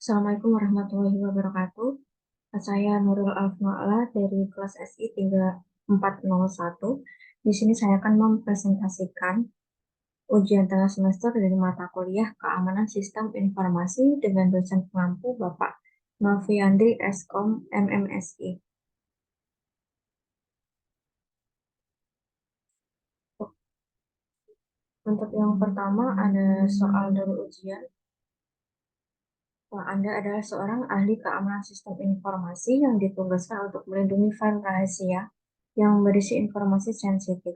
Assalamualaikum warahmatullahi wabarakatuh. Saya Nurul Alfmaala dari kelas SI 3401. Di sini saya akan mempresentasikan ujian tengah semester dari mata kuliah Keamanan Sistem Informasi dengan dosen pengampu Bapak Noviandri Eskom MMSI. Untuk yang pertama ada soal dari ujian. Anda adalah seorang ahli keamanan sistem informasi yang ditugaskan untuk melindungi file rahasia yang berisi informasi sensitif.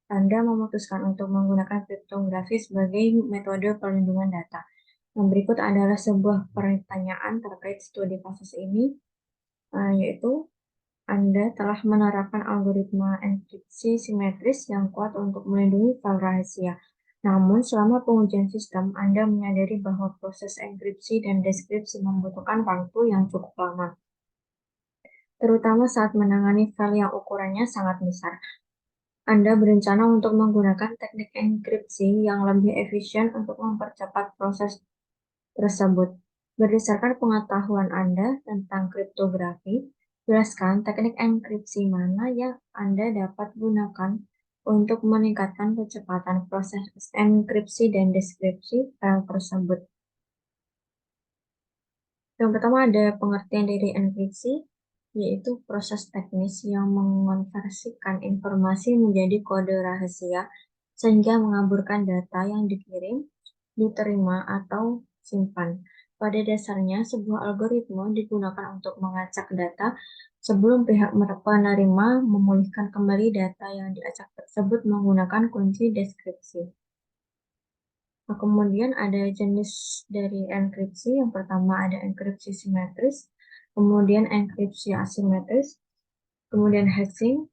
Anda memutuskan untuk menggunakan kriptografi sebagai metode perlindungan data. Yang berikut adalah sebuah pertanyaan terkait studi kasus ini, yaitu Anda telah menerapkan algoritma enkripsi simetris yang kuat untuk melindungi file rahasia. Namun, selama pengujian sistem, Anda menyadari bahwa proses enkripsi dan deskripsi membutuhkan waktu yang cukup lama, terutama saat menangani file yang ukurannya sangat besar. Anda berencana untuk menggunakan teknik enkripsi yang lebih efisien untuk mempercepat proses tersebut. Berdasarkan pengetahuan Anda tentang kriptografi, jelaskan teknik enkripsi mana yang Anda dapat gunakan untuk meningkatkan kecepatan proses enkripsi dan deskripsi file tersebut. Yang pertama ada pengertian dari enkripsi, yaitu proses teknis yang mengonversikan informasi menjadi kode rahasia sehingga mengaburkan data yang dikirim, diterima, atau simpan. Pada dasarnya, sebuah algoritma digunakan untuk mengacak data sebelum pihak penerima memulihkan kembali data yang diacak tersebut menggunakan kunci deskripsi. Nah, kemudian ada jenis dari enkripsi. Yang pertama ada enkripsi simetris, kemudian enkripsi asimetris, kemudian hashing,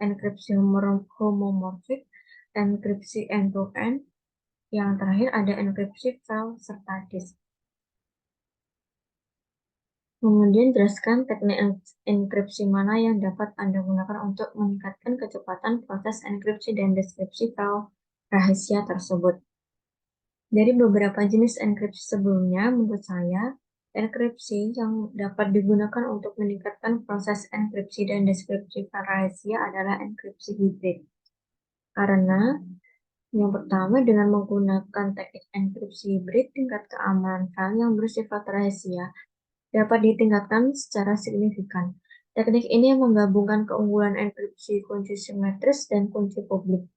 enkripsi homomorfik, enkripsi end-to-end. Yang terakhir ada enkripsi file serta disk. Kemudian jelaskan teknik enkripsi mana yang dapat Anda gunakan untuk meningkatkan kecepatan proses enkripsi dan deskripsi file rahasia tersebut. Dari beberapa jenis enkripsi sebelumnya, menurut saya, enkripsi yang dapat digunakan untuk meningkatkan proses enkripsi dan deskripsi file rahasia adalah enkripsi hibrid. Karena yang pertama, dengan menggunakan teknik enkripsi hibrid, tingkat keamanan file yang bersifat rahasia dapat ditingkatkan secara signifikan. Teknik ini menggabungkan keunggulan enkripsi kunci simetris dan kunci publik.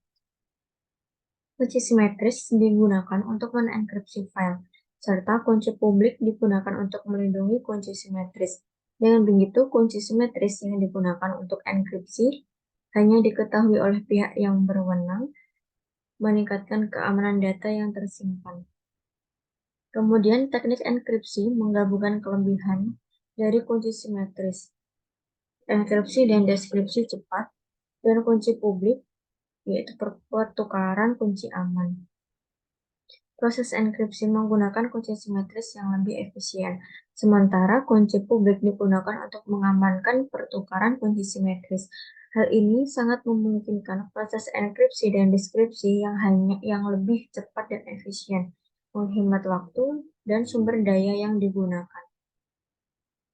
Kunci simetris digunakan untuk menenkripsi file, serta kunci publik digunakan untuk melindungi kunci simetris. Dengan begitu, kunci simetris yang digunakan untuk enkripsi hanya diketahui oleh pihak yang berwenang, meningkatkan keamanan data yang tersimpan. Kemudian, teknik enkripsi menggabungkan kelebihan dari kunci simetris, enkripsi dan deskripsi cepat, dan kunci publik, yaitu pertukaran kunci aman. Proses enkripsi menggunakan kunci simetris yang lebih efisien, sementara kunci publik digunakan untuk mengamankan pertukaran kunci simetris. Hal ini sangat memungkinkan proses enkripsi dan deskripsi yang lebih cepat dan efisien, menghemat waktu dan sumber daya yang digunakan.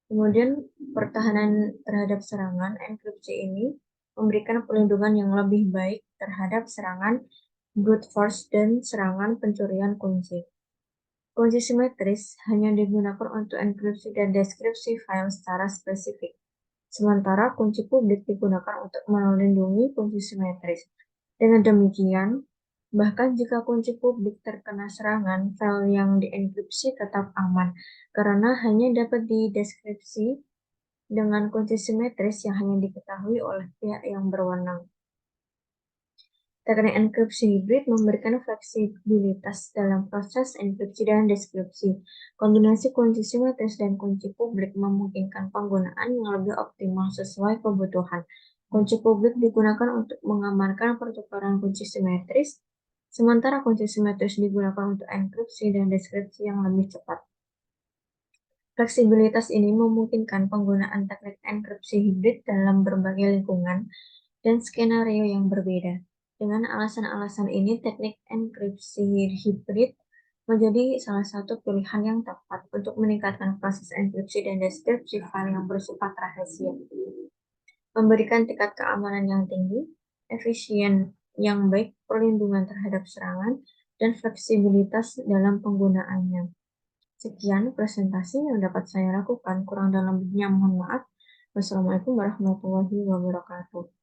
Kemudian, pertahanan terhadap serangan enkripsi ini memberikan perlindungan yang lebih baik terhadap serangan brute force dan serangan pencurian kunci. Kunci simetris hanya digunakan untuk enkripsi dan deskripsi file secara spesifik, sementara kunci publik digunakan untuk melindungi kunci simetris. Dengan demikian, bahkan jika kunci publik terkena serangan, file yang dienkripsi tetap aman, karena hanya dapat dideskripsi dengan kunci simetris yang hanya diketahui oleh pihak yang berwenang. Teknik enkripsi hibrid memberikan fleksibilitas dalam proses enkripsi dan deskripsi. Kombinasi kunci simetris dan kunci publik memungkinkan penggunaan yang lebih optimal sesuai kebutuhan. Kunci publik digunakan untuk mengamankan pertukaran kunci simetris, sementara kunci simetris digunakan untuk enkripsi dan deskripsi yang lebih cepat. Fleksibilitas ini memungkinkan penggunaan teknik enkripsi hibrid dalam berbagai lingkungan dan skenario yang berbeda. Dengan alasan-alasan ini, teknik enkripsi hibrid menjadi salah satu pilihan yang tepat untuk meningkatkan proses enkripsi dan deskripsi file yang bersifat rahasia, memberikan tingkat keamanan yang tinggi, efisien yang baik, perlindungan terhadap serangan, dan fleksibilitas dalam penggunaannya. Sekian presentasi yang dapat saya lakukan. Kurang dan lebihnya mohon maaf. Wassalamualaikum warahmatullahi wabarakatuh.